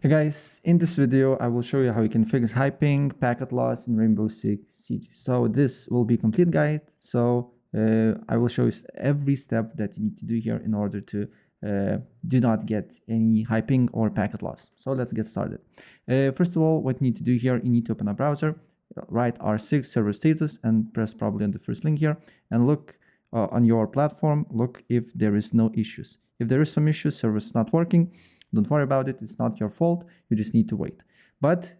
Hey guys, in this video I will show you how you can fix hyping, packet loss in Rainbow Six Siege. So this will be a complete guide. So I will show you every step that you need to do here in order to do not get any hyping or packet loss. So let's get started. First of all, what you need to do here, you need to open a browser, write R6 server status and press probably on the first link here and look on your platform, look if there is no issues. If there is some issues, server is not working, don't worry about it. It's not your fault. You just need to wait. But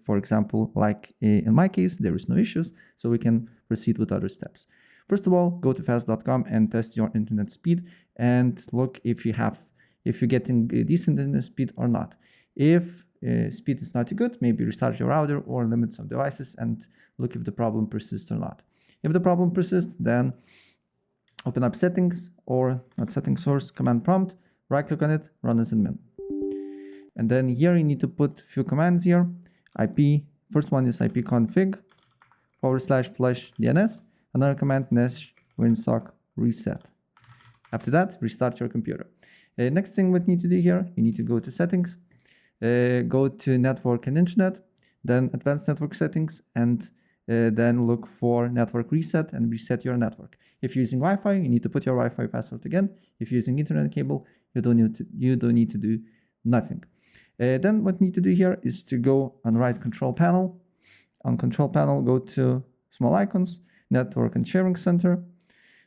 for example, like in my case, there is no issues, so we can proceed with other steps. First of all, go to fast.com and test your internet speed and look if you're getting a decent internet speed or not. If speed is not good, maybe restart your router or limit some devices and look if the problem persists or not. If the problem persists, then open up settings or not settings source, command prompt, right click on it, run as admin. And then here you need to put a few commands here. IP, first one is ipconfig /flush DNS. Another command nesh winsock reset. After that, restart your computer. Next thing what you need to do here, you need to go to settings, go to network and internet, then advanced network settings, and then look for network reset and reset your network. If you're using Wi-Fi, you need to put your Wi-Fi password again. If you're using internet cable, you don't need to do nothing. Then what you need to do here is to go on right control panel. On control panel, go to small icons, network and sharing center.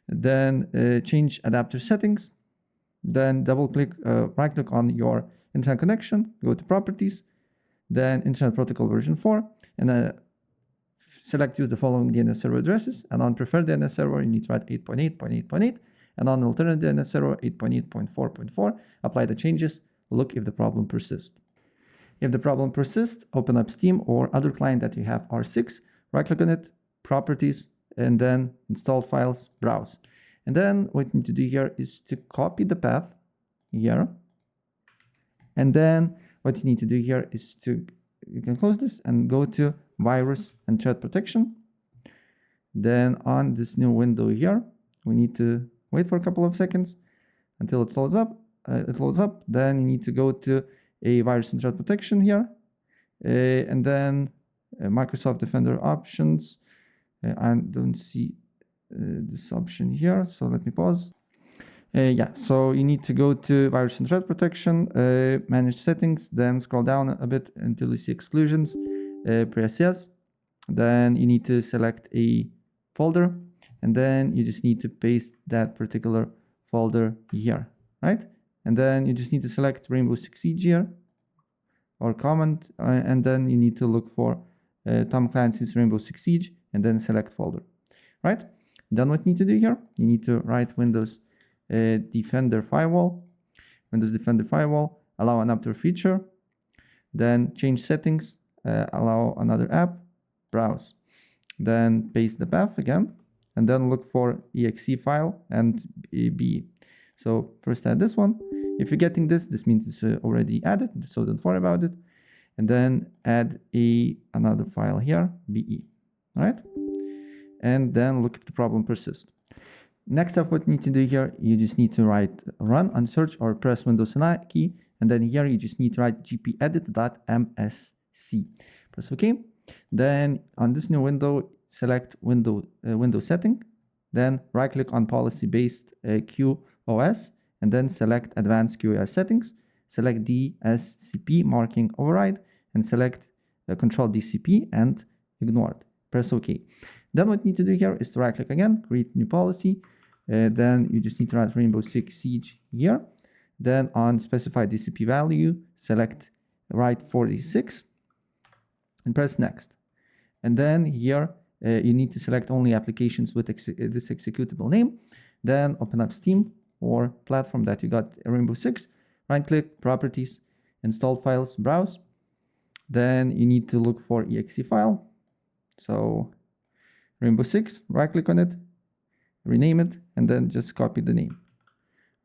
Then change adapter settings. Then double click, right click on your internet connection, go to properties, then internet protocol version 4, and select use the following DNS server addresses. And on preferred DNS server, you need to write 8.8.8.8. And on alternate DNS server, 8.8.4.4. Apply the changes. Look if the problem persists. If the problem persists, open up Steam or other client that you have R6, right click on it, properties, and then install files, browse. And then what you need to do here is to copy the path here. And then what you need to do here is you can close this and go to virus and threat protection. Then on this new window here, we need to wait for a couple of seconds until it loads up. Then you need to go to a virus and threat protection here, and then Microsoft Defender options. I don't see this option here, so let me pause. So you need to go to virus and threat protection, manage settings, then scroll down a bit until you see exclusions, press yes. Then you need to select a folder, and then you just need to paste that particular folder here, right? And then you just need to select Rainbow Six Siege here, or comment, and then you need to look for Tom Clancy's Rainbow Six Siege, and then select folder, right? Then what you need to do here, you need to write Windows Defender Firewall, allow an adapter feature, then change settings, allow another app, browse, then paste the path again, and then look for exe file and be. So first add this one. If you're getting this means it's already added, so don't worry about it. And then add another file here, be. All right? And then look if the problem persists. Next up, what you need to do here, you just need to write run on search or press Windows and I key. And then here you just need to write gpedit.msc. Press OK. Then on this new window, select window setting. Then right click on policy based QoS. And then select advanced QoS settings. Select DSCP marking override. And select control DCP and ignore it. Press OK. Then what you need to do here is to right click again, create new policy. Then you just need to write Rainbow Six Siege here. Then on specify DCP value, select write 46 and press next. And then here you need to select only applications with this executable name. Then open up Steam or platform that you got Rainbow Six. Right click, properties, installed files, browse. Then you need to look for exe file. So Rainbow Six, right click on it, rename it, and then just copy the name,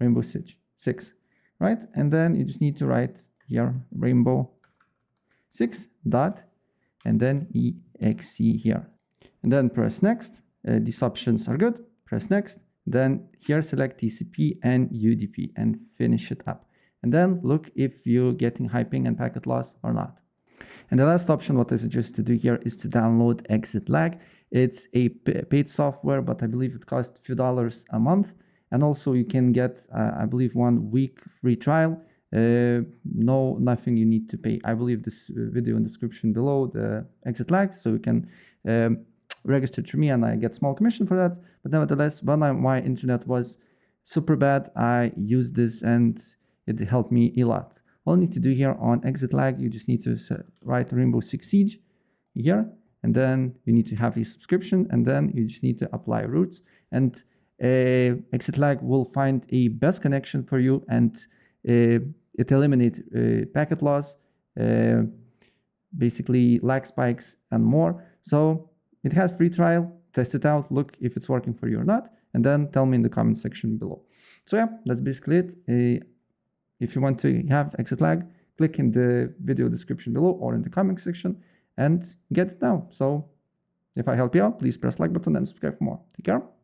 Rainbow Six, right? And then you just need to write here, Rainbow Six dot, and then exe here. And then press next. These options are good, press next. Then here select TCP and UDP and finish it up. and then look if you're getting hyping and packet loss or not. And the last option, what I suggest to do here, is to download Exit Lag. It's a paid software, but I believe it costs a few dollars a month. And also you can get, I believe, 1 week free trial. Nothing you need to pay. I believe this video in the description below, the Exit Lag, so you can register to me and I get small commission for that. But nevertheless, when my internet was super bad, I used this and it helped me a lot. All you need to do here on Exit Lag, you just need to write Rainbow Six Siege here, and then you need to have a subscription, and then you just need to apply routes, and Exit Lag will find a best connection for you, and it eliminates packet loss, basically lag spikes and more. So it has free trial. Test it out, look if it's working for you or not, and then tell me in the comment section below. So yeah, that's basically it. If you want to have Exit Lag, click in the video description below or in the comment section and get it now. So if I help you out, please press like button and subscribe for more. Take care.